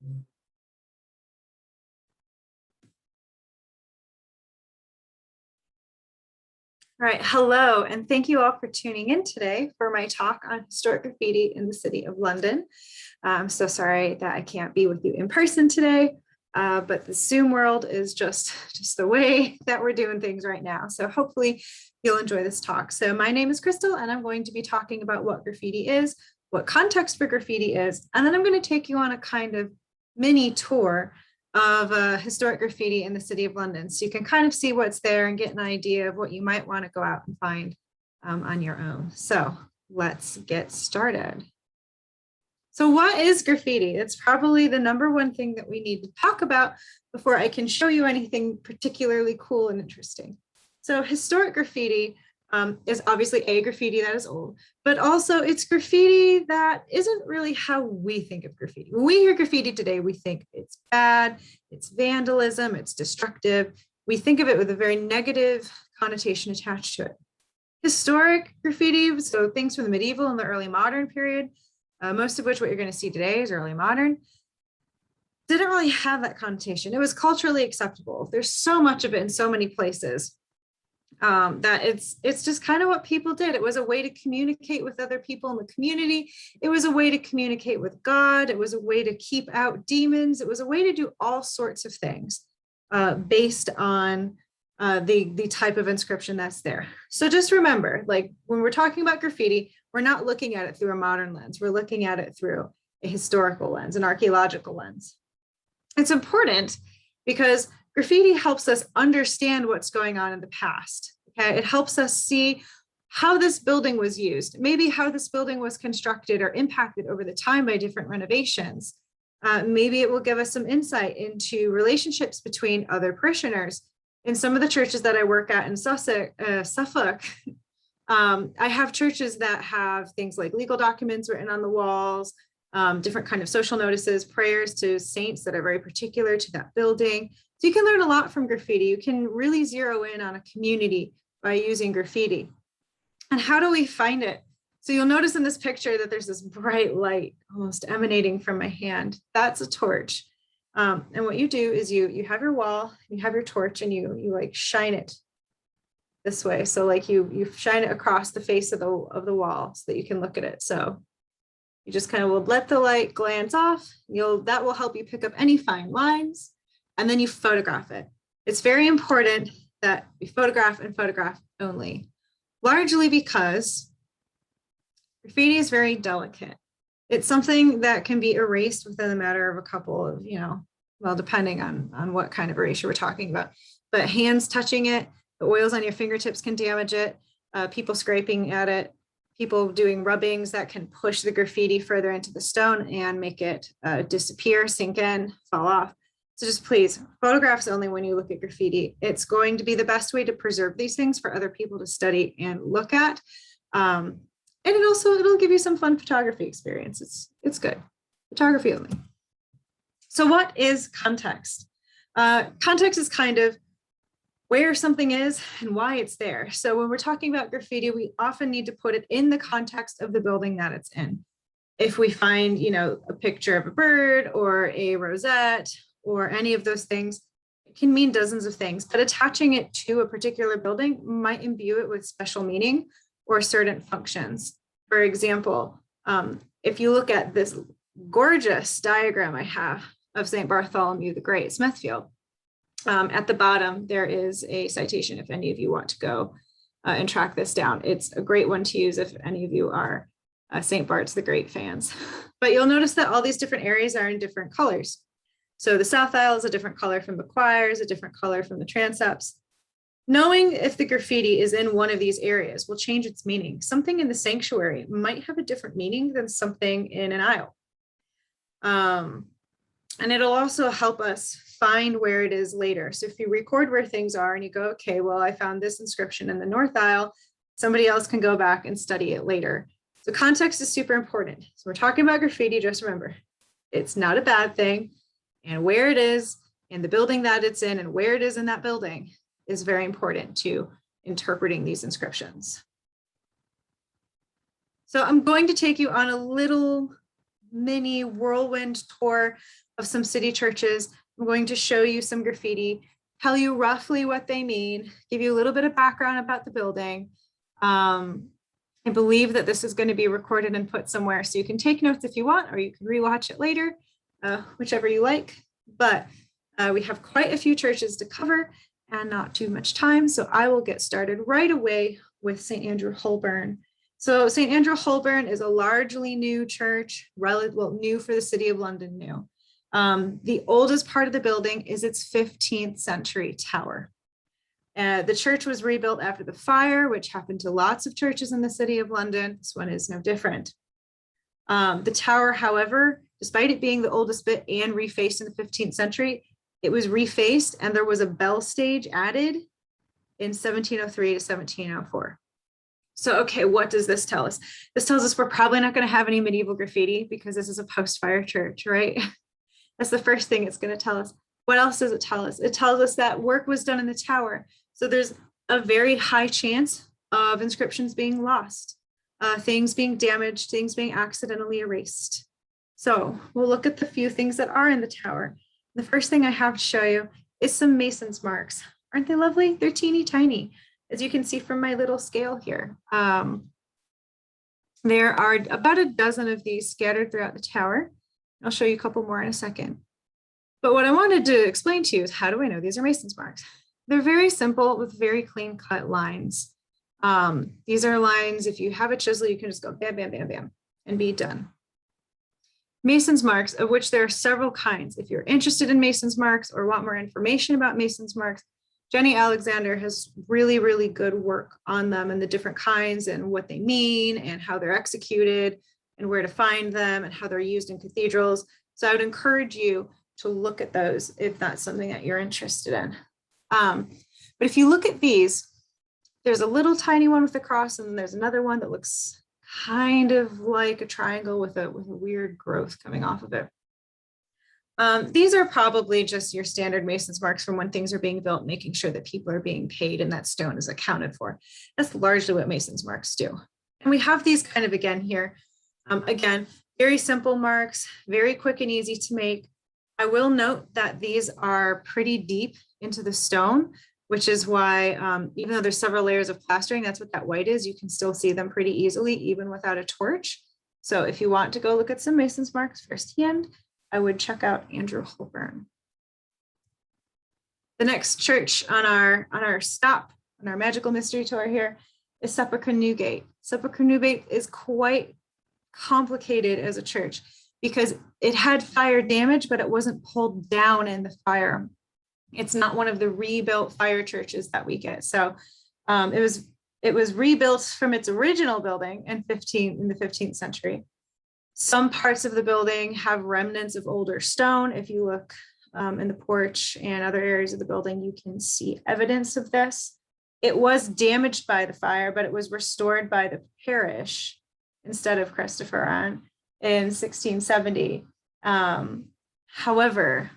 All right, hello, and thank you all for tuning in today for my talk on historic graffiti in the city of London. I'm so sorry that I can't be with you in person today, but the Zoom world is just the way that we're doing things right now. So hopefully you'll enjoy this talk. So my name is Crystal, and I'm going to be talking about what graffiti is, what context for graffiti is, and then I'm going to take you on a kind of mini tour of historic graffiti in the city of London. So you can kind of see what's there and get an idea of what you might want to go out and find on your own. So let's get started. So what is graffiti? It's probably the #1 thing that we need to talk about before I can show you anything particularly cool and interesting. So historic graffiti is obviously a graffiti that is old, but also it's graffiti that isn't really how we think of graffiti. When we hear graffiti today, we think it's bad, it's vandalism, it's destructive. We think of it with a very negative connotation attached to it. Historic graffiti, so things from the medieval and the early modern period, most of which what you're going to see today is early modern, didn't really have that connotation. It was culturally acceptable. There's so much of it in so many places. That it's just kind of what people did. It was a way to communicate with other people in the community. It was a way to communicate with God. It was a way to keep out demons. It was a way to do all sorts of things based on the type of inscription that's there. So just remember, like when we're talking about graffiti, we're not looking at it through a modern lens. We're looking at it through a historical lens, an archaeological lens. It's important because graffiti helps us understand what's going on in the past. Okay, it helps us see how this building was used, maybe how this building was constructed or impacted over the time by different renovations. Maybe it will give us some insight into relationships between other parishioners. In some of the churches that I work at in Suffolk, I have churches that have things like legal documents written on the walls, different kind of social notices, prayers to saints that are very particular to that building. So you can learn a lot from graffiti. You can really zero in on a community by using graffiti. And how do we find it? So you'll notice in this picture that there's this bright light almost emanating from my hand. That's a torch. And what you do is you have your wall, you have your torch, and you like shine it this way. So like you shine it across the face of the wall so that you can look at it. So you just kind of will let the light glance off. That will help you pick up any fine lines, and then you photograph it. It's very important that we photograph and photograph only, largely because graffiti is very delicate. It's something that can be erased within a matter of a couple of, well, depending on what kind of erasure we're talking about, but hands touching it, the oils on your fingertips can damage it, people scraping at it, people doing rubbings that can push the graffiti further into the stone and make it disappear, sink in, fall off. So just please, photographs only when you look at graffiti. It's going to be the best way to preserve these things for other people to study and look at. And it'll give you some fun photography experience. It's good. Photography only. So what is context? Context is kind of where something is and why it's there. So when we're talking about graffiti, we often need to put it in the context of the building that it's in. If we find, a picture of a bird or a rosette or any of those things, it can mean dozens of things, but attaching it to a particular building might imbue it with special meaning or certain functions. For example, if you look at this gorgeous diagram I have of St.Bartholomew the Great, Smithfield, at the bottom, there is a citation if any of you want to go and track this down. It's a great one to use if any of you are St. Bart's the Great fans. But you'll notice that all these different areas are in different colors. So the south aisle is a different color from the choirs, a different color from the transepts. Knowing if the graffiti is in one of these areas will change its meaning. Something in the sanctuary might have a different meaning than something in an aisle. And it'll also help us find where it is later. So if you record where things are and you go, okay, well, I found this inscription in the north aisle, somebody else can go back and study it later. So context is super important. So we're talking about graffiti, just remember, it's not a bad thing. And where it is and the building that it's in and where it is in that building is very important to interpreting these inscriptions. So I'm going to take you on a little mini whirlwind tour of some city churches. I'm going to show you some graffiti, tell you roughly what they mean, give you a little bit of background about the building. I believe that this is going to be recorded and put somewhere, so you can take notes if you want, or you can rewatch it later, whichever you like. But we have quite a few churches to cover and not too much time, so I will get started right away with St. Andrew Holborn. So St. Andrew Holborn is a largely new church, new for the City of London, new. The oldest part of the building is its 15th century tower. The church was rebuilt after the fire, which happened to lots of churches in the City of London. This one is no different. The tower, however, despite it being the oldest bit and refaced in the 15th century, it was refaced and there was a bell stage added in 1703 to 1704. So, okay, what does this tell us? This tells us we're probably not going to have any medieval graffiti because this is a post-fire church, right? That's the first thing it's going to tell us. What else does it tell us? It tells us that work was done in the tower. So there's a very high chance of inscriptions being lost, things being damaged, things being accidentally erased. So we'll look at the few things that are in the tower. The first thing I have to show you is some mason's marks. Aren't they lovely? They're teeny tiny, as you can see from my little scale here. There are about a dozen of these scattered throughout the tower. I'll show you a couple more in a second. But what I wanted to explain to you is, how do I know these are mason's marks? They're very simple with very clean cut lines. These are lines, if you have a chisel, you can just go bam, bam, bam, bam, and be done. Mason's marks, of which there are several kinds. If you're interested in mason's marks or want more information about mason's marks, Jenny Alexander has really, really good work on them and the different kinds and what they mean and how they're executed and where to find them and how they're used in cathedrals. So I would encourage you to look at those if that's something that you're interested in. But if you look at these, there's a little tiny one with a cross, and then there's another one that looks kind of like a triangle with a weird growth coming off of it. These are probably just your standard mason's marks from when things are being built, making sure that people are being paid and that stone is accounted for. That's largely what mason's marks do. And we have these kind of again here. Again, very simple marks, very quick and easy to make. I will note that these are pretty deep into the stone, which is why even though there's several layers of plastering, that's what that white is, you can still see them pretty easily, even without a torch. So if you want to go look at some mason's marks firsthand, I would check out Andrew Holborn. The next church on our stop, on our magical mystery tour here, is Sepulchre Newgate. Sepulchre Newgate is quite complicated as a church because it had fire damage, but it wasn't pulled down in the fire. It's not one of the rebuilt fire churches that we get. So it was rebuilt from its original building in the 15th century. Some parts of the building have remnants of older stone. If you look in the porch and other areas of the building, you can see evidence of this. It was damaged by the fire, but it was restored by the parish instead of Christopher in 1670. However,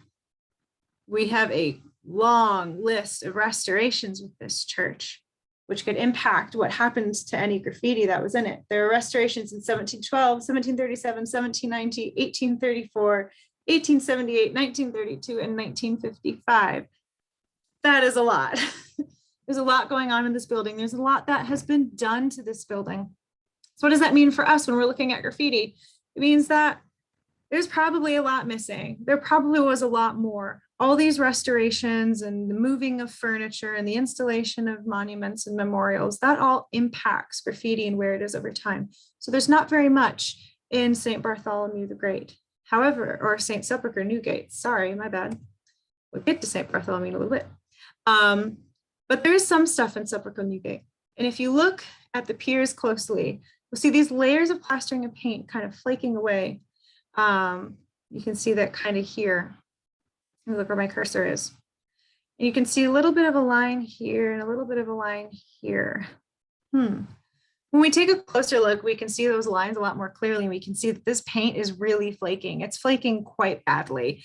we have a long list of restorations with this church, which could impact what happens to any graffiti that was in it. There are restorations in 1712, 1737, 1790, 1834, 1878, 1932, and 1955. That is a lot. There's a lot going on in this building. There's a lot that has been done to this building. So what does that mean for us when we're looking at graffiti? It means that there's probably a lot missing. There probably was a lot more. All these restorations and the moving of furniture and the installation of monuments and memorials, that all impacts graffiti and where it is over time. So there's not very much in St. Bartholomew the Great. However, or St. Sepulchre Newgate, sorry, my bad. We'll get to St. Bartholomew in a little bit. But there is some stuff in Sepulchre Newgate. And if you look at the piers closely, you'll see these layers of plastering and paint kind of flaking away. You can see that kind of here. Look where my cursor is. And you can see a little bit of a line here and a little bit of a line here. When we take a closer look, we can see those lines a lot more clearly. We can see that this paint is really flaking. It's flaking quite badly.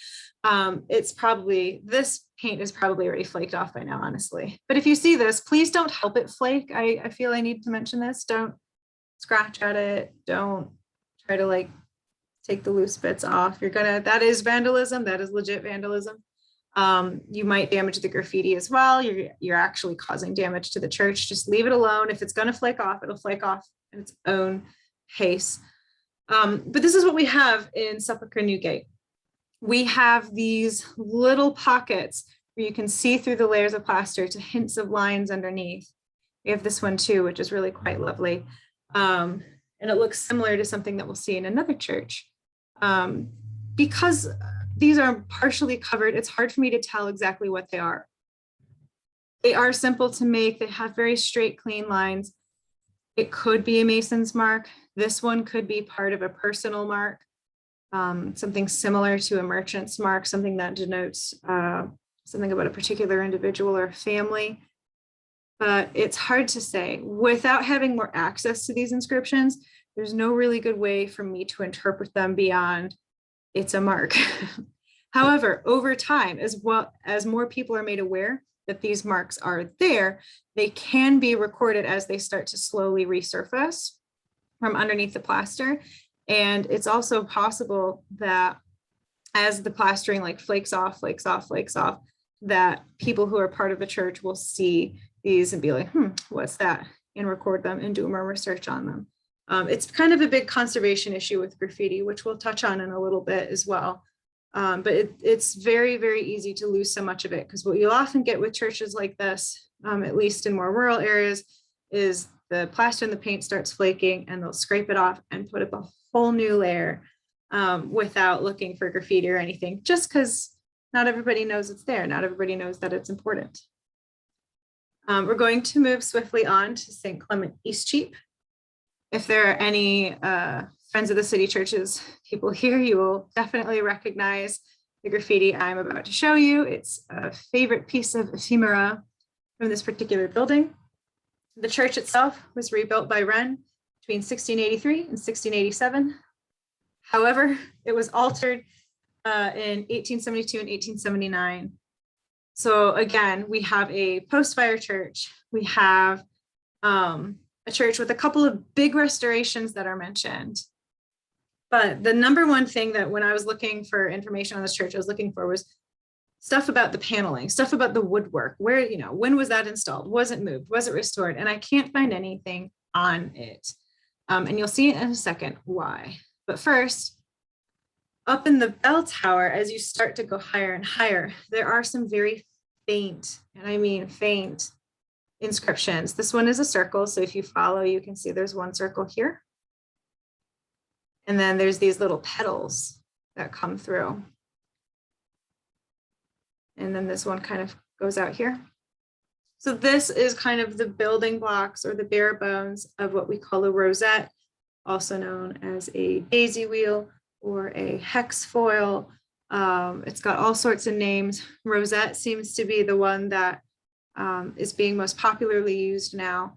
This paint is probably already flaked off by now, honestly. But if you see this, please don't help it flake. I feel I need to mention this. Don't scratch at it. Don't try to take the loose bits off. That is vandalism. That is legit vandalism. You might damage the graffiti as well. You're actually causing damage to the church. Just leave it alone. If it's going to flake off, it'll flake off at its own pace. But this is what we have in Sepulchre Newgate. We have these little pockets where you can see through the layers of plaster to hints of lines underneath. We have this one too, which is really quite lovely. And it looks similar to something that we'll see in another church. Because these are partially covered, it's hard for me to tell exactly what they are. They are simple to make. They have very straight, clean lines. It could be a mason's mark. This one could be part of a personal mark, something similar to a merchant's mark, something that denotes something about a particular individual or family. But it's hard to say. Without having more access to these inscriptions, there's no really good way for me to interpret them beyond it's a mark. However, over time, as well as more people are made aware that these marks are there, they can be recorded as they start to slowly resurface from underneath the plaster. And it's also possible that as the plastering like flakes off, that people who are part of the church will see these and be like, what's that? And record them and do more research on them. It's kind of a big conservation issue with graffiti, which we'll touch on in a little bit as well. But it's very, very easy to lose so much of it, because what you'll often get with churches like this, at least in more rural areas, is the plaster and the paint starts flaking and they'll scrape it off and put up a whole new layer without looking for graffiti or anything, just because not everybody knows it's there. Not everybody knows that it's important. We're going to move swiftly on to St. Clement Eastcheap. If there are any Friends of the City Churches people here, you will definitely recognize the graffiti I'm about to show you. It's a favorite piece of ephemera from this particular building. The church itself was rebuilt by Wren between 1683 and 1687. However, it was altered in 1872 and 1879. So again, we have a post-fire church. We have a church with a couple of big restorations that are mentioned. But the number one thing that when I was looking for information on this church, I was looking for was stuff about the paneling, stuff about the woodwork, where, when was that installed? Was it moved? Was it restored? And I can't find anything on it. And you'll see in a second why. But first, up in the bell tower, as you start to go higher and higher, there are some very faint, and I mean faint, inscriptions. This one is a circle. So if you follow, you can see there's one circle here. And then there's these little petals that come through. And then this one kind of goes out here. So this is kind of the building blocks or the bare bones of what we call a rosette, also known as a daisy wheel or a hex foil. It's got all sorts of names. Rosette seems to be the one that is being most popularly used now.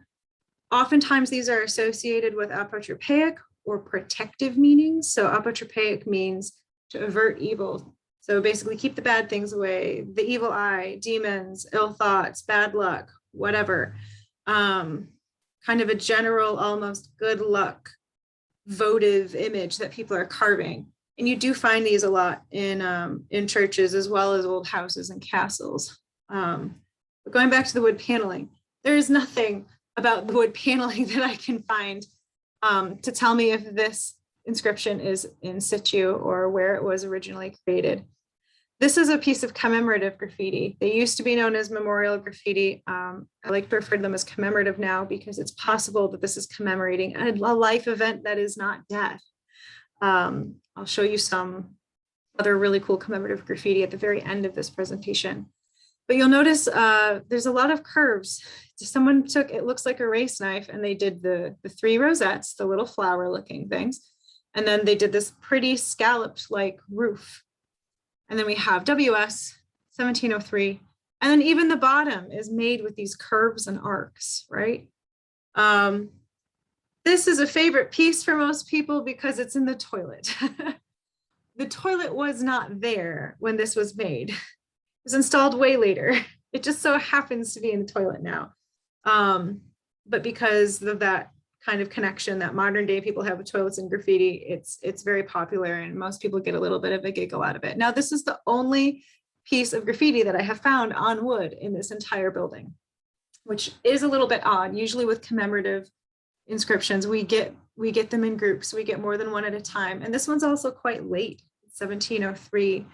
Oftentimes these are associated with apotropaic or protective meanings. So apotropaic means to avert evil. So basically keep the bad things away, the evil eye, demons, ill thoughts, bad luck, whatever. Kind of a general, almost good luck, votive image that people are carving. And you do find these a lot in churches as well as old houses and castles. But going back to the wood paneling, there is nothing about the wood paneling that I can find to tell me if this inscription is in situ or where it was originally created. This is a piece of commemorative graffiti. They used to be known as memorial graffiti. I like to refer to them as commemorative now because it's possible that this is commemorating a life event that is not death. I'll show you some other really cool commemorative graffiti at the very end of this presentation. But you'll notice there's a lot of curves. Someone took, it looks like a race knife, and they did the three rosettes, the little flower looking things. And then they did this pretty scalloped like roof. And then we have WS 1703. And then even the bottom is made with these curves and arcs, right? This is a favorite piece for most people because it's in the toilet. The toilet was not there when this was made. It was installed way later. It just so happens to be in the toilet now. But because of that kind of connection that modern day people have with toilets and graffiti, it's very popular, and most people get a little bit of a giggle out of it. Now, this is the only piece of graffiti that I have found on wood in this entire building, which is a little bit odd. Usually with commemorative inscriptions, we get them in groups. We get more than one at a time. And this one's also quite late, 1703.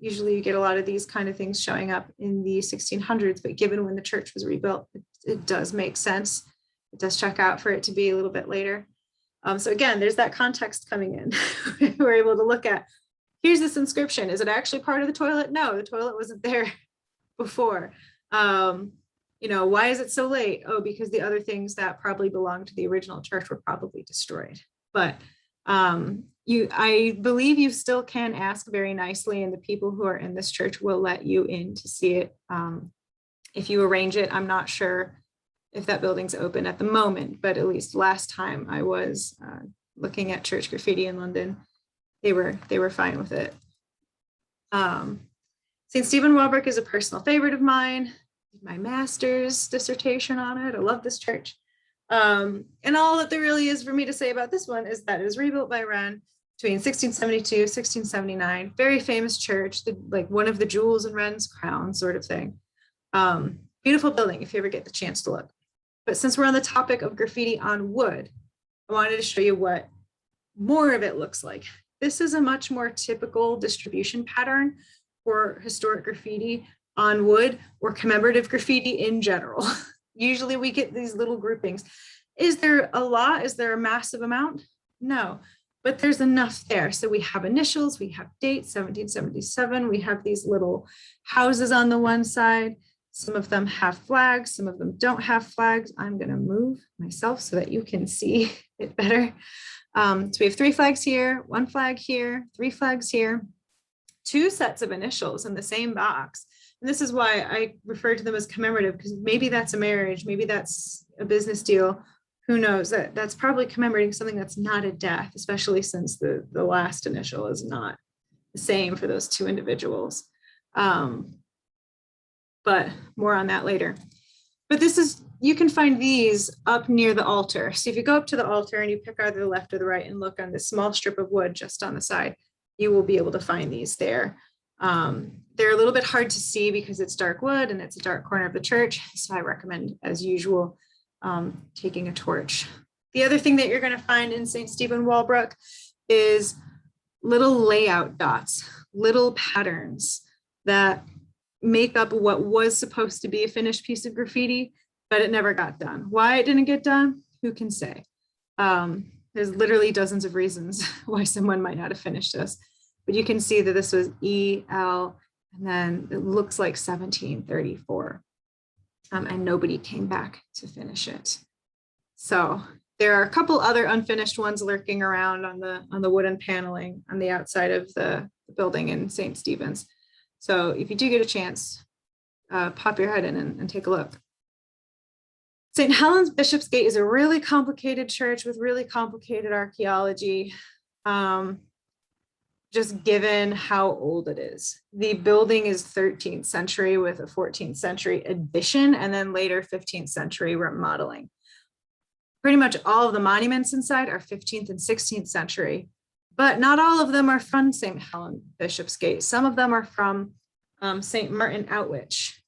Usually you get a lot of these kind of things showing up in the 1600s, but given when the church was rebuilt, it does make sense. It does check out for it to be a little bit later. So again, there's that context coming in. We're able to look at, here's this inscription. Is it actually part of the toilet? No, the toilet wasn't there before. Why is it so late? Oh, because the other things that probably belonged to the original church were probably destroyed. But I believe you still can ask very nicely, and the people who are in this church will let you in to see it. If you arrange it, I'm not sure if that building's open at the moment, but at least last time I was looking at church graffiti in London, they were fine with it. St. Stephen Walbrook is a personal favorite of mine. My master's dissertation on it. I love this church. And all that there really is for me to say about this one is that it was rebuilt by Wren between 1672, 1679. Very famous church, like one of the jewels in Wren's crown sort of thing. Beautiful building if you ever get the chance to look. But since we're on the topic of graffiti on wood, I wanted to show you what more of it looks like. This is a much more typical distribution pattern for historic graffiti on wood or commemorative graffiti in general. Usually we get these little groupings. Is there a lot? Is there a massive amount? No, but there's enough there. So we have initials, we have dates, 1777. We have these little houses on the one side. Some of them have flags, some of them don't have flags. I'm gonna move myself so that you can see it better. So we have 3 flags here, 1 flag here, 3 flags here, 2 sets of initials in the same box. And this is why I refer to them as commemorative, because maybe that's a marriage, maybe that's a business deal. Who knows? That's probably commemorating something that's not a death, especially since the last initial is not the same for those 2 individuals. But more on that later. But you can find these up near the altar. So if you go up to the altar and you pick either the left or the right and look on this small strip of wood just on the side, you will be able to find these there. They're a little bit hard to see because it's dark wood and it's a dark corner of the church. So I recommend, as usual, taking a torch. The other thing that you're going to find in St. Stephen Walbrook is little layout dots, little patterns that make up what was supposed to be a finished piece of graffiti, but it never got done. Why it didn't get done, who can say? There's literally dozens of reasons why someone might not have finished this, but you can see that this was EL, and then it looks like 1734, and nobody came back to finish it. So there are a couple other unfinished ones lurking around on the wooden paneling on the outside of the building in St. Stephen's. So if you do get a chance, pop your head in and take a look. St. Helen's Bishopsgate is a really complicated church with really complicated archaeology, just given how old it is. The building is 13th century with a 14th century addition and then later 15th century remodeling. Pretty much all of the monuments inside are 15th and 16th century, but not all of them are from St. Helen Bishopsgate. Some of them are from St. Martin Outwich.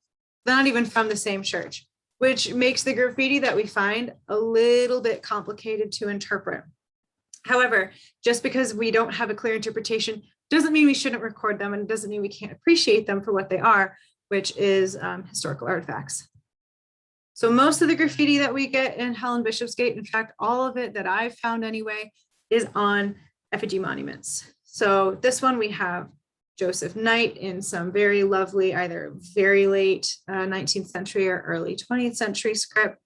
They're not even from the same church, which makes the graffiti that we find a little bit complicated to interpret. However, just because we don't have a clear interpretation doesn't mean we shouldn't record them, and it doesn't mean we can't appreciate them for what they are, which is historical artifacts. So most of the graffiti that we get in Helen Bishopsgate, in fact, all of it that I've found anyway, is on effigy monuments. So this one we have Joseph Knight in some very lovely, either very late 19th century or early 20th century script.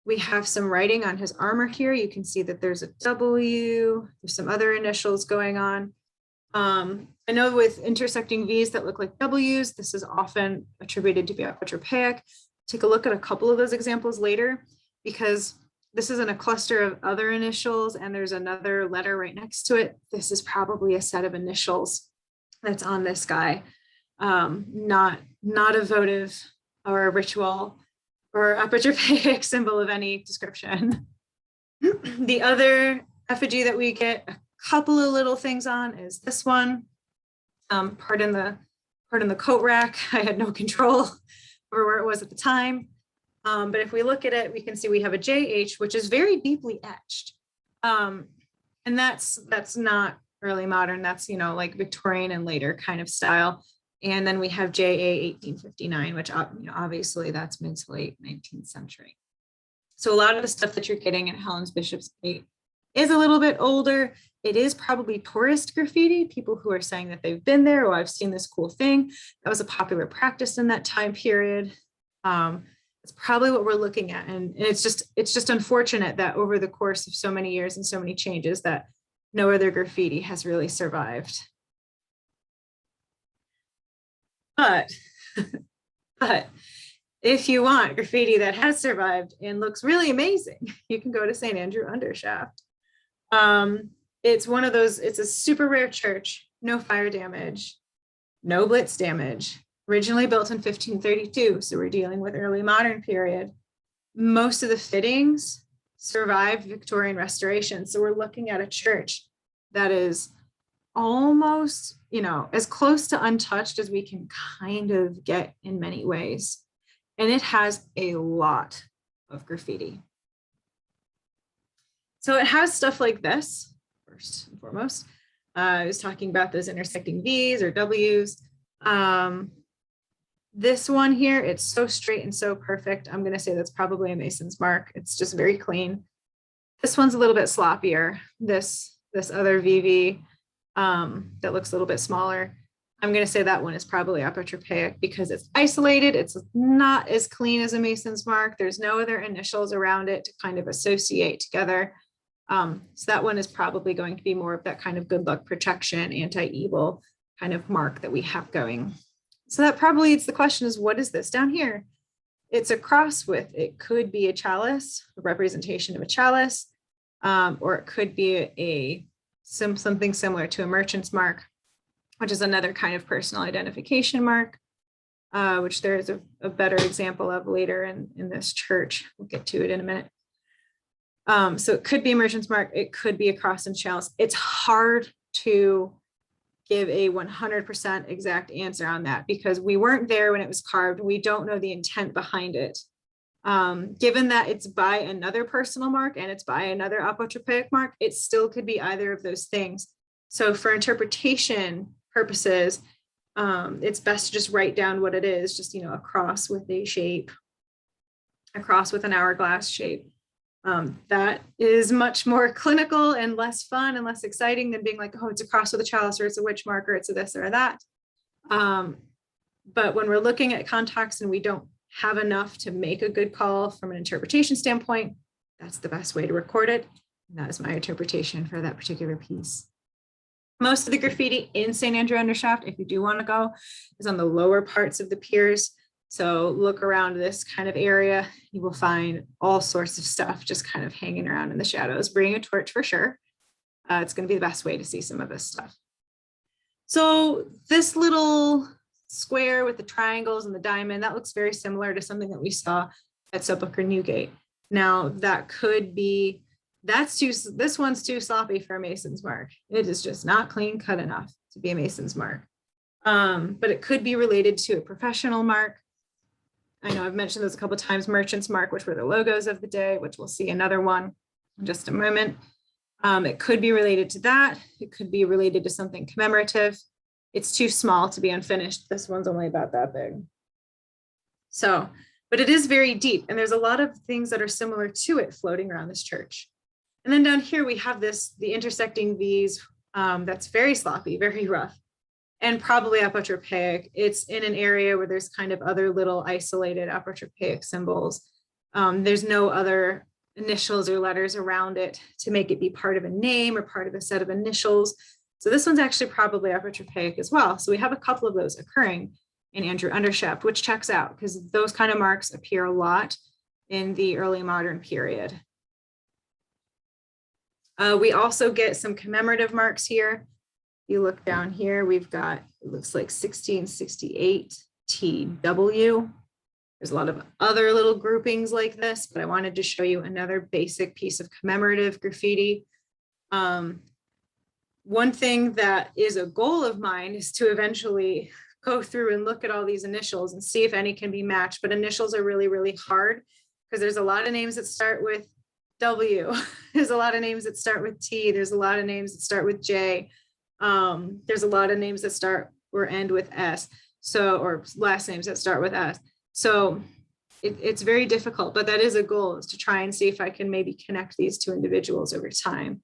We have some writing on his armor here. You can see that there's a W, there's some other initials going on. I know with intersecting V's that look like W's, this is often attributed to be apotropaic. Take a look at a couple of those examples later, because this is in a cluster of other initials and there's another letter right next to it. This is probably a set of initials that's on this guy, not a votive or a ritual or apotropaic symbol of any description. The other effigy that we get a couple of little things on is this one. Pardon the coat rack. I had no control over where it was at the time. But if we look at it, we can see we have a JH, which is very deeply etched. And that's not early modern. That's, like Victorian and later kind of style. And then we have JA 1859, which obviously that's mid to late 19th century. So a lot of the stuff that you're getting at Helen's Bishopsgate is a little bit older. It is probably tourist graffiti, people who are saying that they've been there, or I've seen this cool thing. That was a popular practice in that time period. It's probably what we're looking at. And it's just unfortunate that over the course of so many years and so many changes that no other graffiti has really survived. But if you want graffiti that has survived and looks really amazing, you can go to St. Andrew Undershaft. It's one of those, it's a super rare church, no fire damage, no blitz damage, originally built in 1532. So we're dealing with early modern period. Most of the fittings survived Victorian restoration. So we're looking at a church that is almost, as close to untouched as we can kind of get in many ways. And it has a lot of graffiti. So it has stuff like this, first and foremost. I was talking about those intersecting V's or W's. This one here, it's so straight and so perfect. I'm going to say that's probably a Mason's mark. It's just very clean. This one's a little bit sloppier. This other VV that looks a little bit smaller, I'm going to say that one is probably apotropaic because it's isolated. It's not as clean as a Mason's mark. There's no other initials around it to kind of associate together. So that one is probably going to be more of that kind of good luck protection, anti-evil kind of mark that we have going. So that probably leads the question is, what is this down here? It's a cross with, it could be a chalice, a representation of a chalice, or it could be something similar to a merchant's mark, which is another kind of personal identification mark, which there is a better example of later in this church. We'll get to it in a minute. So it could be a merchant's mark. It could be a cross and chalice. It's hard to give a 100% exact answer on that because we weren't there when it was carved. We don't know the intent behind it. Given that it's by another personal mark and it's by another apotropaic mark, it still could be either of those things. So for interpretation purposes, it's best to just write down what it is, just, a cross with a shape, a cross with an hourglass shape. That is much more clinical and less fun and less exciting than being like, oh, it's a cross with a chalice or it's a witch mark or it's a this or that. But when we're looking at context and we don't have enough to make a good call from an interpretation standpoint, that's the best way to record it. And that is my interpretation for that particular piece. Most of the graffiti in St. Andrew Undershaft, if you do want to go, is on the lower parts of the piers. So look around this kind of area, you will find all sorts of stuff just kind of hanging around in the shadows. Bring a torch for sure. It's going to be the best way to see some of this stuff. So this little square with the triangles and the diamond, that looks very similar to something that we saw at Sepulchre Newgate. Now that could be, this one's too sloppy for a Mason's mark. It is just not clean cut enough to be a Mason's mark. But it could be related to a professional mark. I know I've mentioned those a couple of times, merchant's mark, which were the logos of the day, which we'll see another one in just a moment. It could be related to that. It could be related to something commemorative. It's too small to be unfinished. This one's only about that big. So, but it is very deep and there's a lot of things that are similar to it floating around this church. And then down here we have the intersecting V's that's very sloppy, very rough. And probably apotropaic. It's in an area where there's kind of other little isolated apotropaic symbols. There's no other initials or letters around it to make it be part of a name or part of a set of initials. So this one's actually probably apotropaic as well. So we have a couple of those occurring in Andrew Undershaft, which checks out because those kind of marks appear a lot in the early modern period. We also get some commemorative marks here. You look down here, we've got, it looks like 1668 TW. There's a lot of other little groupings like this, but I wanted to show you another basic piece of commemorative graffiti. One thing that is a goal of mine is to eventually go through and look at all these initials and see if any can be matched, but initials are really, really hard because there's a lot of names that start with W. There's a lot of names that start with T. There's a lot of names that start with J. There's a lot of names that start or end with S. So, or last names that start with S. So it's very difficult, but that is a goal, is to try and see if I can maybe connect these two individuals over time.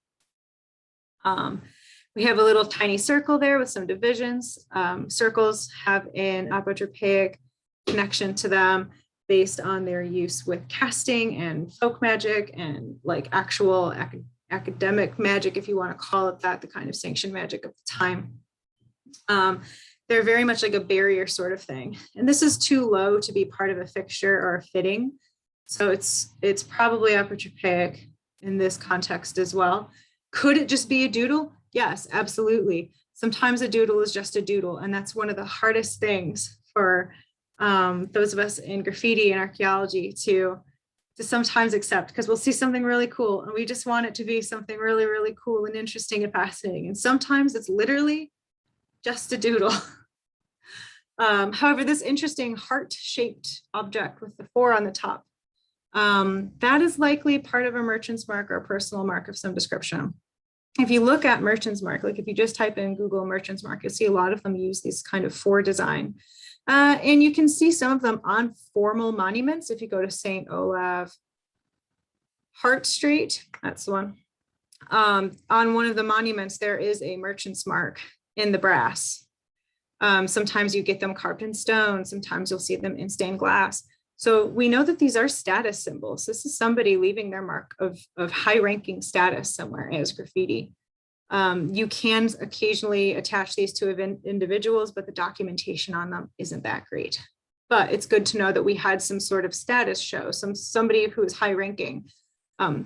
We have a little tiny circle there with some divisions. Circles have an apotropaic connection to them based on their use with casting and folk magic and like actual academic magic, if you want to call it that, the kind of sanctioned magic of the time. They're very much like a barrier sort of thing. And this is too low to be part of a fixture or a fitting. So it's probably apotropaic in this context as well. Could it just be a doodle? Yes, absolutely. Sometimes a doodle is just a doodle. And that's one of the hardest things for those of us in graffiti and archaeology to sometimes accept, because we'll see something really cool and we just want it to be something really, really cool and interesting and fascinating. And sometimes it's literally just a doodle. However, this interesting heart-shaped object with the 4 on the top, that is likely part of a merchant's mark or a personal mark of some description. If you look at merchant's mark, like if you just type in Google merchant's mark, you'll see a lot of them use these kind of 4 design. And you can see some of them on formal monuments. If you go to St. Olave Hart Street, that's the one. On one of the monuments, there is a merchant's mark in the brass. Sometimes you get them carved in stone. Sometimes you'll see them in stained glass. So we know that these are status symbols. This is somebody leaving their mark of high-ranking status somewhere as graffiti. You can occasionally attach these to individuals, but the documentation on them isn't that great. But it's good to know that we had some sort of status show, somebody who is high-ranking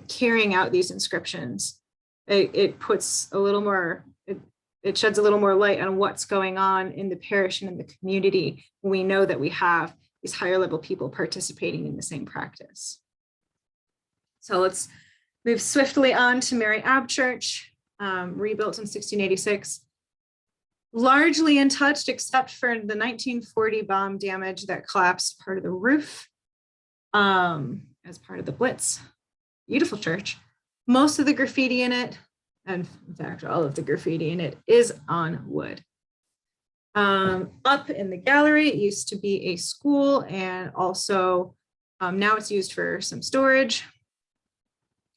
carrying out these inscriptions. It puts a little more, it sheds a little more light on what's going on in the parish and in the community when we know that we have these higher level people participating in the same practice. So let's move swiftly on to Mary Ab Church, rebuilt in 1686. Largely untouched except for the 1940 bomb damage that collapsed part of the roof as part of the Blitz. Beautiful church. Most of the graffiti in it, and in fact, all of the graffiti in it, is on wood. Up in the gallery, it used to be a school, and also now it's used for some storage.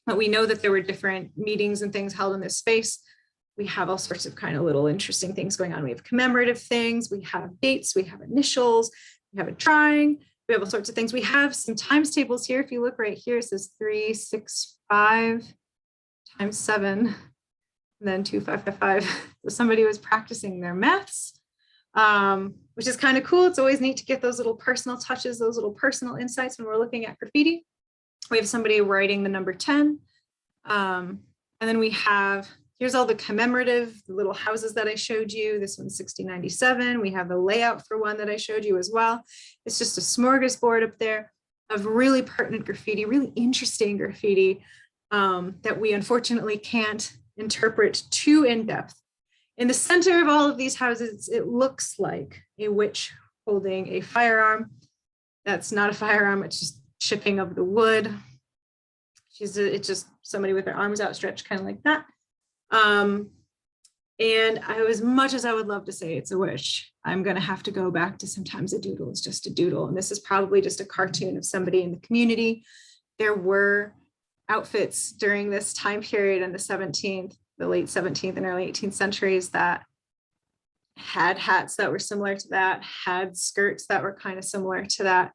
But we know that there were different meetings and things held in this space. We have all sorts of kind of little interesting things going on. We have commemorative things, we have dates, we have initials, we have a drawing, we have all sorts of things. We have some times tables here. If you look right here, it says 365 times 7, and then 2555. So somebody was practicing their maths. Which is kind of cool. It's always neat to get those little personal touches, those little personal insights when we're looking at graffiti. We have somebody writing the number 10. And then we have, here's all the commemorative little houses that I showed you. This one's 1697. We have the layout for one that I showed you as well. It's just a smorgasbord up there of really pertinent graffiti, really interesting graffiti that we unfortunately can't interpret too in depth. In the center of all of these houses, it looks like a witch holding a firearm. That's not a firearm, it's just chipping of the wood. It's just somebody with their arms outstretched, kind of like that. And as much as I would love to say it's a witch, I'm gonna have to go back to sometimes a doodle is just a doodle. And this is probably just a cartoon of somebody in the community. There were outfits during this time period in the late 17th and early 18th centuries that had hats that were similar to that, had skirts that were kind of similar to that.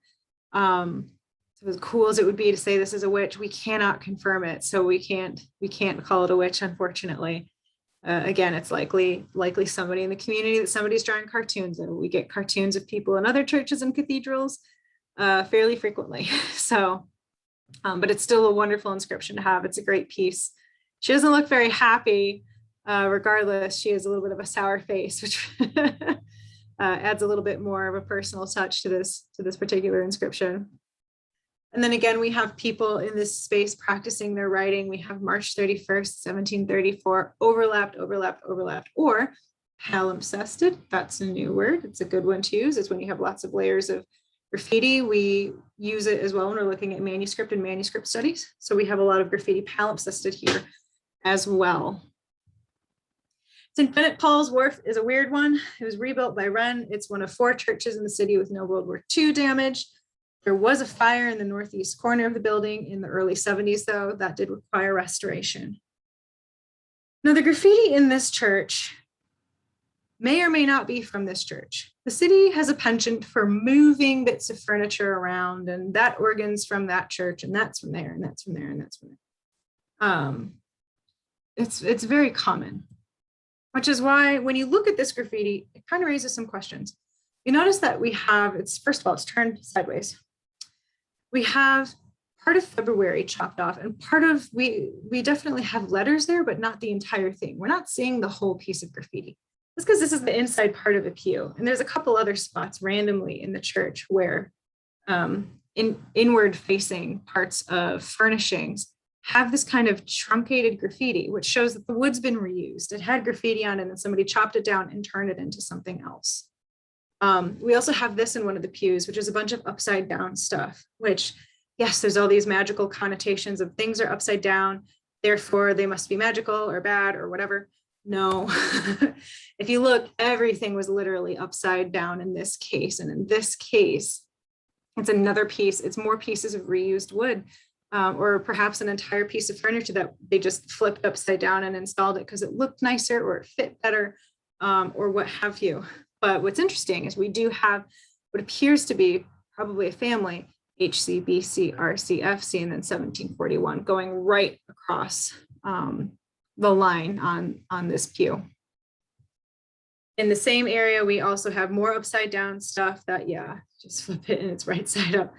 So as cool as it would be to say this is a witch, we cannot confirm it. So we can't call it a witch, unfortunately. Again, it's likely somebody in the community that somebody's drawing cartoons of. We get cartoons of people in other churches and cathedrals fairly frequently. So, but it's still a wonderful inscription to have. It's a great piece. She doesn't look very happy. Regardless, she has a little bit of a sour face, which adds a little bit more of a personal touch to this particular inscription. And then again, we have people in this space practicing their writing. We have March 31st, 1734, overlapped, or palimpsested. That's a new word. It's a good one to use. It's when you have lots of layers of graffiti. We use it as well when we're looking at manuscript and manuscript studies. So we have a lot of graffiti palimpsested here as well. St. Bennet Paul's Wharf is a weird one. It was rebuilt by Wren. It's one of 4 churches in the city with no World War II damage. There was a fire in the northeast corner of the building in the early 70s, though. That did require restoration. Now, the graffiti in this church may or may not be from this church. The city has a penchant for moving bits of furniture around, and that organ's from that church, and that's from there, and that's from there, and that's from there. It's very common, which is why when you look at this graffiti, it kind of raises some questions. You notice that we have, first of all, it's turned sideways. We have part of February chopped off, and part of, we definitely have letters there, but not the entire thing. We're not seeing the whole piece of graffiti. That's because this is the inside part of the pew. And there's a couple other spots randomly in the church where inward facing parts of furnishings have this kind of truncated graffiti, which shows that the wood's been reused. It had graffiti on it and somebody chopped it down and turned it into something else. We also have this in one of the pews, which is a bunch of upside down stuff, which, yes, there's all these magical connotations of things are upside down, therefore they must be magical or bad or whatever. No, if you look, everything was literally upside down in this case. And in this case, it's another piece, it's more pieces of reused wood, or perhaps an entire piece of furniture that they just flipped upside down and installed it because it looked nicer or it fit better, or what have you. But what's interesting is we do have what appears to be probably a family, HC, BC, RC, FC, and then 1741 going right across the line on this pew. In the same area, we also have more upside down stuff that, yeah, just flip it and it's right side up.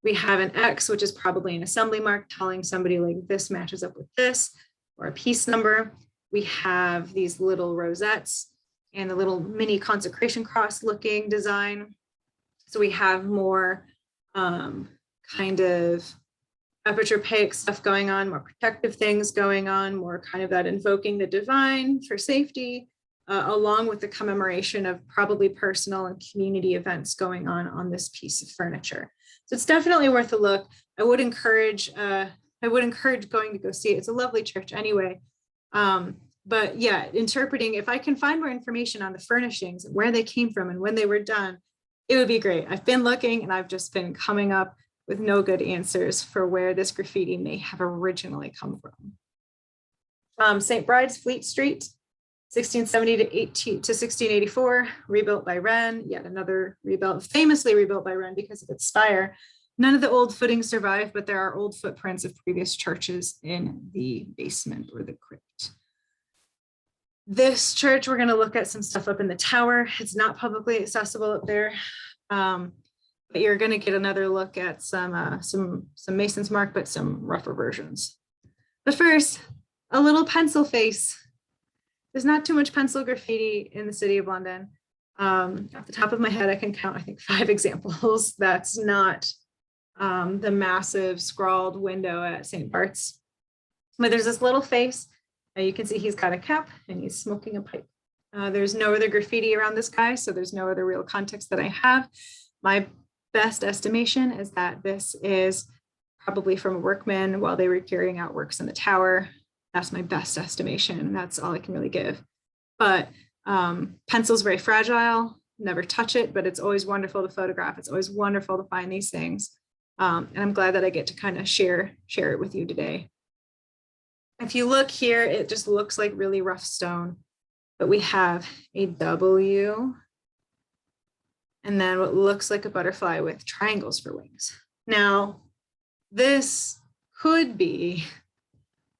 We have an X, which is probably an assembly mark telling somebody like this matches up with this, or a piece number. We have these little rosettes and the little mini consecration cross looking design. So we have more kind of aperture paic stuff going on, more protective things going on, more kind of that invoking the divine for safety, along with the commemoration of probably personal and community events going on this piece of furniture. So it's definitely worth a look. I would encourage going to go see it. It's a lovely church anyway. But yeah, interpreting, if I can find more information on the furnishings, where they came from and when they were done, it would be great. I've been looking and I've just been coming up with no good answers for where this graffiti may have originally come from. St. Bride's Fleet Street, 1670 to 1684, rebuilt by Wren, yet another rebuilt, famously rebuilt by Wren because of its spire. None of the old footings survive, but there are old footprints of previous churches in the basement or the crypt. This church, we're going to look at some stuff up in the tower. It's not publicly accessible up there, but you're going to get another look at some Mason's mark, but some rougher versions. But first, a little pencil face. There's not too much pencil graffiti in the city of London. Off the top of my head, I can count, I think, 5 examples. That's not the massive scrawled window at St. Bart's. But there's this little face. You can see he's got a cap and he's smoking a pipe. There's no other graffiti around this guy, so there's no other real context that I have. My best estimation is that this is probably from a workman while they were carrying out works in the tower. That's my best estimation. That's all I can really give. But pencil's very fragile, never touch it, but it's always wonderful to photograph. It's always wonderful to find these things. And I'm glad that I get to kind of share it with you today. If you look here, it just looks like really rough stone, but we have a W and then what looks like a butterfly with triangles for wings. Now, this could be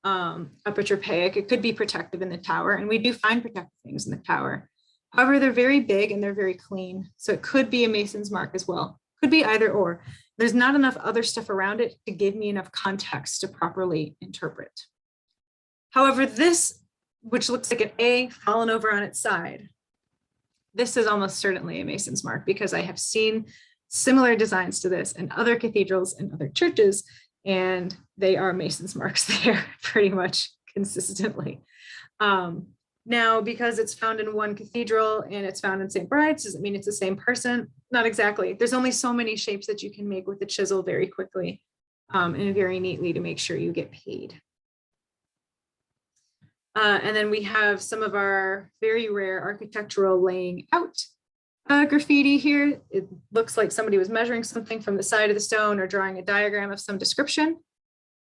aperture paic. It could be protective in the tower, and we do find protective things in the tower. However, they're very big and they're very clean, so it could be a Mason's mark as well. Could be either or. There's not enough other stuff around it to give me enough context to properly interpret. However, this, which looks like an A fallen over on its side, this is almost certainly a Mason's mark because I have seen similar designs to this in other cathedrals and other churches, and they are Mason's marks there pretty much consistently. Now, because it's found in one cathedral and it's found in St. Bride's, does it mean it's the same person? Not exactly. There's only so many shapes that you can make with a chisel very quickly and very neatly to make sure you get paid. And then we have some of our very rare architectural laying out graffiti here. It looks like somebody was measuring something from the side of the stone or drawing a diagram of some description.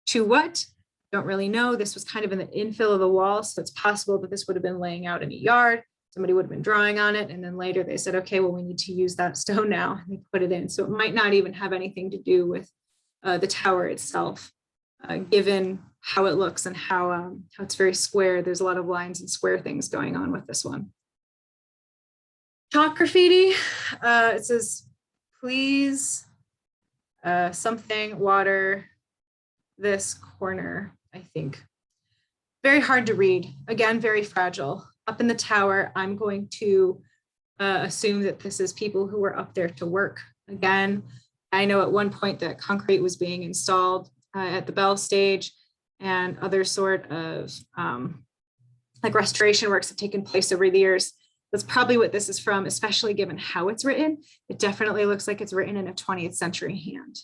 To what? Don't really know. This was kind of in the infill of the wall, so it's possible that this would have been laying out in a yard. Somebody would have been drawing on it, and then later they said, okay, well, we need to use that stone now, and they put it in. So it might not even have anything to do with the tower itself, given how it looks and how it's very square. There's a lot of lines and square things going on with this one. Chalk graffiti, it says, please, something, water, this corner, I think. Very hard to read. Again, very fragile. Up in the tower, I'm going to assume that this is people who were up there to work. Again, I know at one point that concrete was being installed at the bell stage, and other sort of like restoration works have taken place over the years. That's probably what this is from, especially given how it's written. It definitely looks like it's written in a 20th century hand.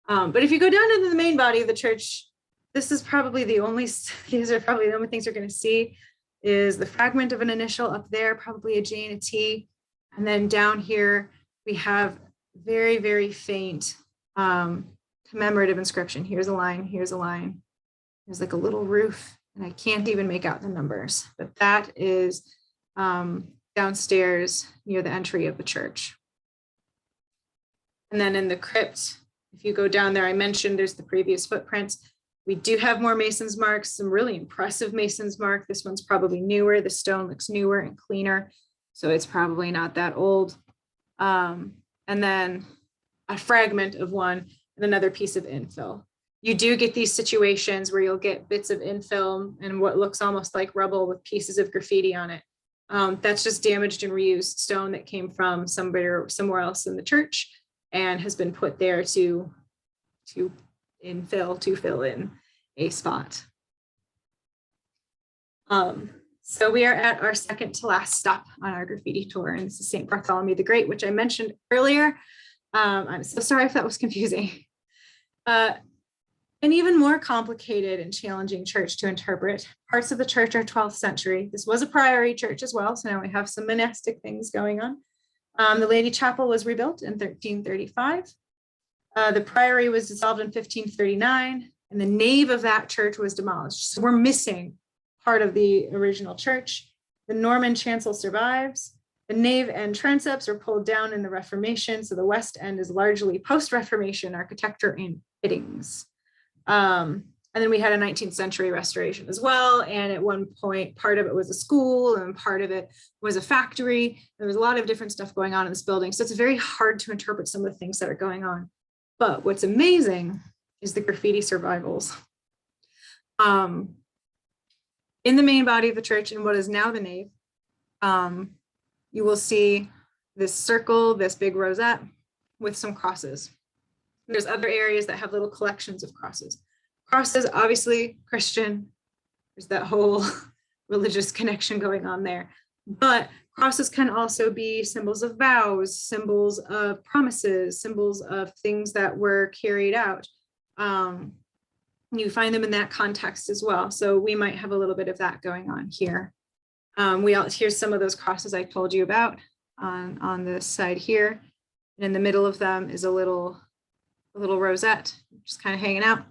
But if you go down into the main body of the church, this is probably the only, these are probably the only things you're going to see is the fragment of an initial up there, probably a J and a T. And then down here, we have very, very faint commemorative inscription. Here's a line, here's a line. There's like a little roof, and I can't even make out the numbers, but that is downstairs near the entry of the church. And then in the crypt, if you go down there, I mentioned there's the previous footprints. We do have more Mason's marks, some really impressive Mason's mark. This one's probably newer. The stone looks newer and cleaner, so it's probably not that old. And then a fragment of one and another piece of infill. You do get these situations where you'll get bits of infill and what looks almost like rubble with pieces of graffiti on it. That's just damaged and reused stone that came from somewhere else in the church and has been put there to fill in a spot. So we are at our second to last stop on our graffiti tour, and this is St. Bartholomew the Great, which I mentioned earlier. I'm so sorry if that was confusing. An even more complicated and challenging church to interpret. Parts of the church are 12th century. This was a priory church as well, so now we have some monastic things going on. The Lady Chapel was rebuilt in 1335. The priory was dissolved in 1539, and the nave of that church was demolished. So we're missing part of the original church. The Norman chancel survives. The nave and transepts were pulled down in the Reformation, so the west end is largely post-Reformation architecture and fittings. And then we had a 19th century restoration as well. And at one point, part of it was a school and part of it was a factory. There was a lot of different stuff going on in this building. So it's very hard to interpret some of the things that are going on. But what's amazing is the graffiti survivals. In the main body of the church and what is now the nave, you will see this circle, this big rosette with some crosses. There's other areas that have little collections of crosses. Crosses, obviously Christian, there's that whole religious connection going on there. But crosses can also be symbols of vows, symbols of promises, symbols of things that were carried out. You find them in that context as well. So we might have a little bit of that going on here. Here's some of those crosses I told you about on this side here. And in the middle of them is a little rosette, just kind of hanging out,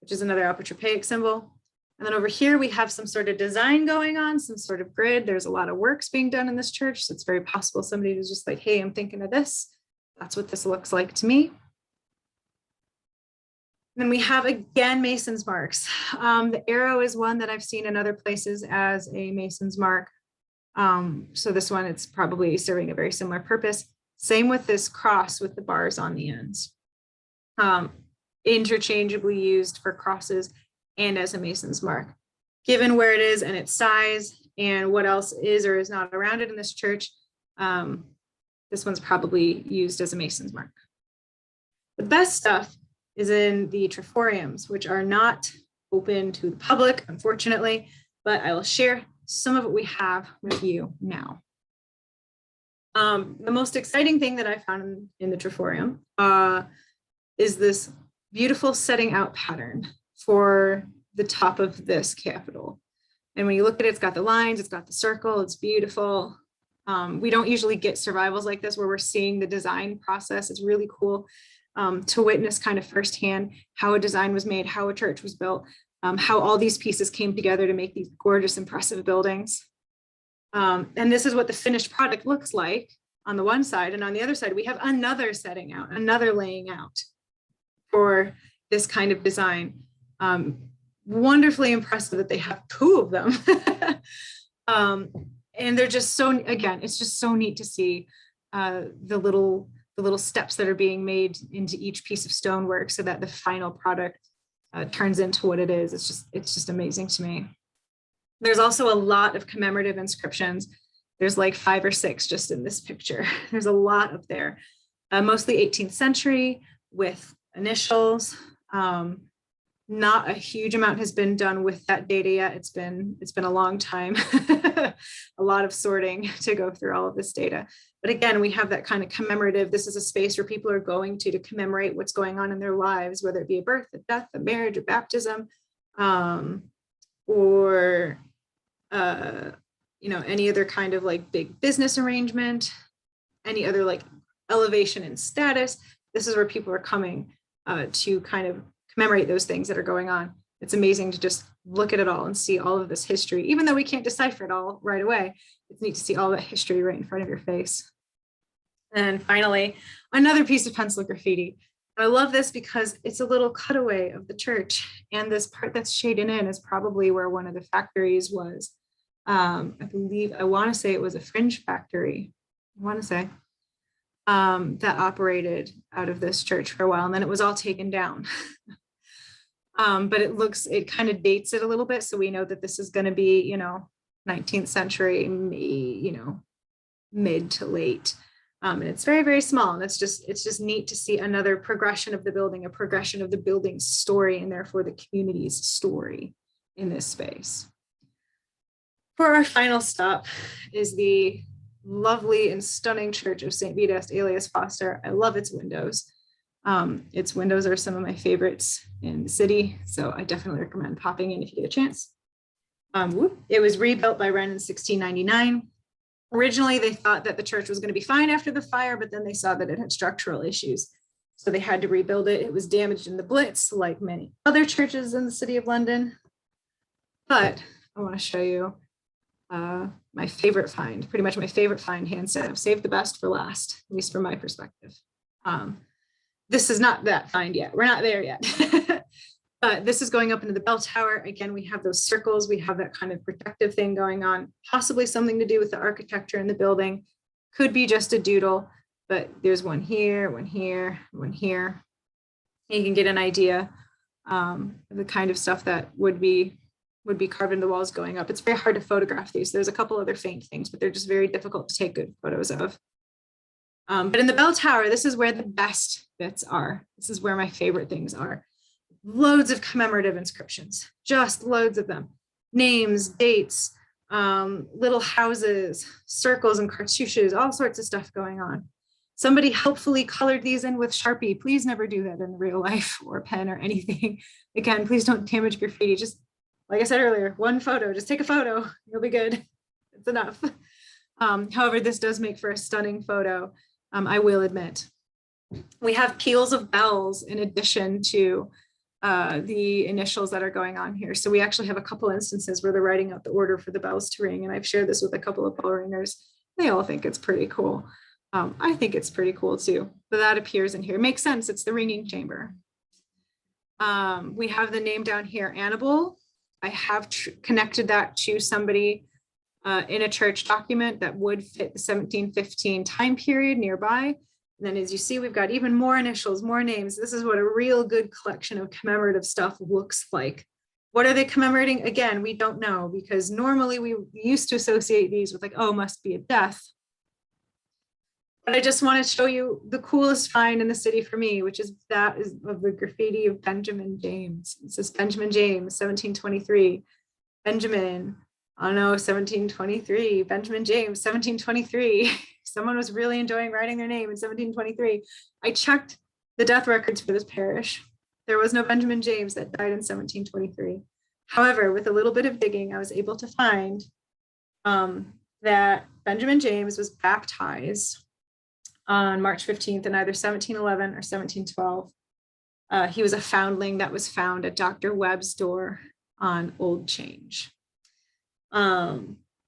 which is another apotropaic symbol. And then over here, we have some sort of design going on, some sort of grid. There's a lot of works being done in this church. So it's very possible somebody was just like, hey, I'm thinking of this. That's what this looks like to me. Then we have, again, Mason's marks. The arrow is one that I've seen in other places as a Mason's mark. So this one, it's probably serving a very similar purpose. Same with this cross with the bars on the ends. Interchangeably used for crosses and as a Mason's mark. Given where it is and its size and what else is or is not around it in this church, this one's probably used as a mason's mark. The best stuff is in the triforiums, which are not open to the public, unfortunately, but I will share some of what we have with you now. The most exciting thing that I found in the triforium is this beautiful setting out pattern for the top of this capital. And when you look at it, it's got the lines, it's got the circle, it's beautiful. We don't usually get survivals like this where we're seeing the design process. It's really cool to witness kind of firsthand how a design was made, how a church was built, how all these pieces came together to make these gorgeous, impressive buildings. And this is what the finished product looks like on the one side. And on the other side, we have another setting out, another laying out for this kind of design. Wonderfully impressive that they have two of them. And they're just so, again, it's just so neat to see the little steps that are being made into each piece of stonework so that the final product turns into what it is. It's just amazing to me. There's also a lot of commemorative inscriptions. There's like 5 or 6 just in this picture. There's a lot up there, mostly 18th century with initials. Not a huge amount has been done with that data yet. It's been a long time, a lot of sorting to go through all of this data. But again, we have that kind of commemorative. This is a space where people are going to commemorate what's going on in their lives, whether it be a birth, a death, a marriage, a baptism, or any other kind of like big business arrangement, any other like elevation in status. This is where people are coming to kind of commemorate those things that are going on. It's amazing to just look at it all and see all of this history, even though we can't decipher it all right away. It's neat to see all that history right in front of your face. And finally, another piece of pencil graffiti. I love this because it's a little cutaway of the church, and this part that's shaded in is probably where one of the factories was. I want to say it was a fringe factory. That operated out of this church for a while, and then it was all taken down. But it kind of dates it a little bit, so we know that this is going to be 19th century, mid to late, and it's very, very small, and it's just neat to see another progression of the building, a progression of the building's story, and therefore the community's story in this space. For our final stop is the lovely and stunning church of St. Vedast, alias Foster. I love its windows. Its windows are some of my favorites in the city, so I definitely recommend popping in if you get a chance. It was rebuilt by Wren in 1699. Originally, they thought that the church was going to be fine after the fire, but then they saw that it had structural issues, so they had to rebuild it. It was damaged in the Blitz, like many other churches in the city of London. But I want to show you my favorite find, pretty much my favorite find, hands down. I've saved the best for last, at least from my perspective. This is not that find yet. We're not there yet. But this is going up into the bell tower. Again, we have those circles. We have that kind of protective thing going on, possibly something to do with the architecture in the building. Could be just a doodle, but there's one here, one here, one here. And you can get an idea of the kind of stuff that would be carved into the walls going up. It's very hard to photograph these. There's a couple other faint things, but they're just very difficult to take good photos of. But in the bell tower, this is where the best bits are. This is where my favorite things are. Loads of commemorative inscriptions, just loads of them. Names, dates, little houses, circles and cartouches, all sorts of stuff going on. Somebody helpfully colored these in with Sharpie. Please never do that in real life, or a pen or anything. Again, please don't damage graffiti. Just like I said earlier, one photo, just take a photo, you'll be good. It's enough. However, this does make for a stunning photo, I will admit. We have peals of bells in addition to the initials that are going on here. So we actually have a couple instances where they're writing out the order for the bells to ring, and I've shared this with a couple of bell ringers. They all think it's pretty cool. I think it's pretty cool too, but that appears in here. It makes sense, it's the ringing chamber. We have the name down here, Annabelle. I have connected that to somebody in a church document that would fit the 1715 time period nearby. And then as you see, we've got even more initials, more names. This is what a real good collection of commemorative stuff looks like. What are they commemorating? Again, we don't know, because normally we used to associate these with like, oh, must be a death. But I just want to show you the coolest find in the city for me, which is that is of the graffiti of Benjamin James. It says Benjamin James, 1723. Benjamin, oh no, 1723. Benjamin James, 1723. Someone was really enjoying writing their name in 1723. I checked the death records for this parish. There was no Benjamin James that died in 1723. However, with a little bit of digging, I was able to find that Benjamin James was baptized on March 15th in either 1711 or 1712. He was a foundling that was found at Dr. Webb's door on Old Change,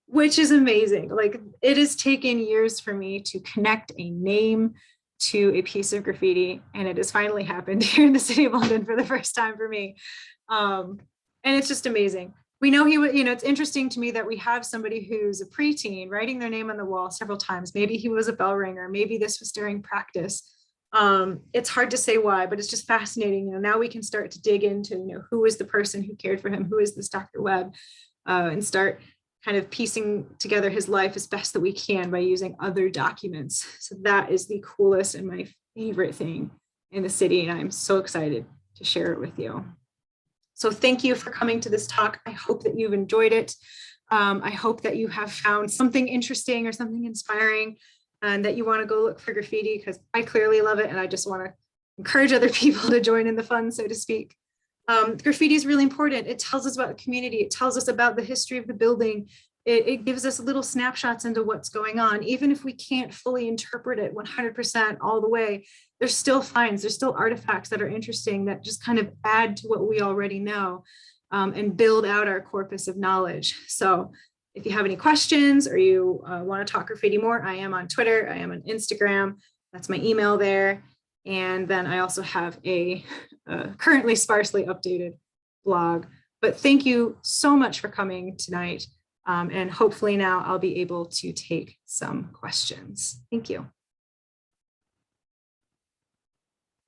which is amazing. Like, it has taken years for me to connect a name to a piece of graffiti, and it has finally happened here in the city of London for the first time for me. And it's just amazing. We know he would, it's interesting to me that we have somebody who's a preteen writing their name on the wall several times. Maybe he was a bell ringer. Maybe this was during practice. It's hard to say why, but it's just fascinating. Now we can start to dig into, who is the person who cared for him? Who is this Dr. Webb? And start kind of piecing together his life as best that we can by using other documents. So that is the coolest and my favorite thing in the city. And I'm so excited to share it with you. So thank you for coming to this talk. I hope that you've enjoyed it. I hope that you have found something interesting or something inspiring, and that you want to go look for graffiti, because I clearly love it. And I just want to encourage other people to join in the fun, so to speak. Graffiti is really important. It tells us about the community. It tells us about the history of the building. It gives us little snapshots into what's going on. Even if we can't fully interpret it 100% all the way, there's still finds, there's still artifacts that are interesting that just kind of add to what we already know, and build out our corpus of knowledge. So if you have any questions, or you want to talk graffiti more, I am on Twitter, I am on Instagram. That's my email there. And then I also have a currently sparsely updated blog. But thank you so much for coming tonight. And hopefully now I'll be able to take some questions. Thank you.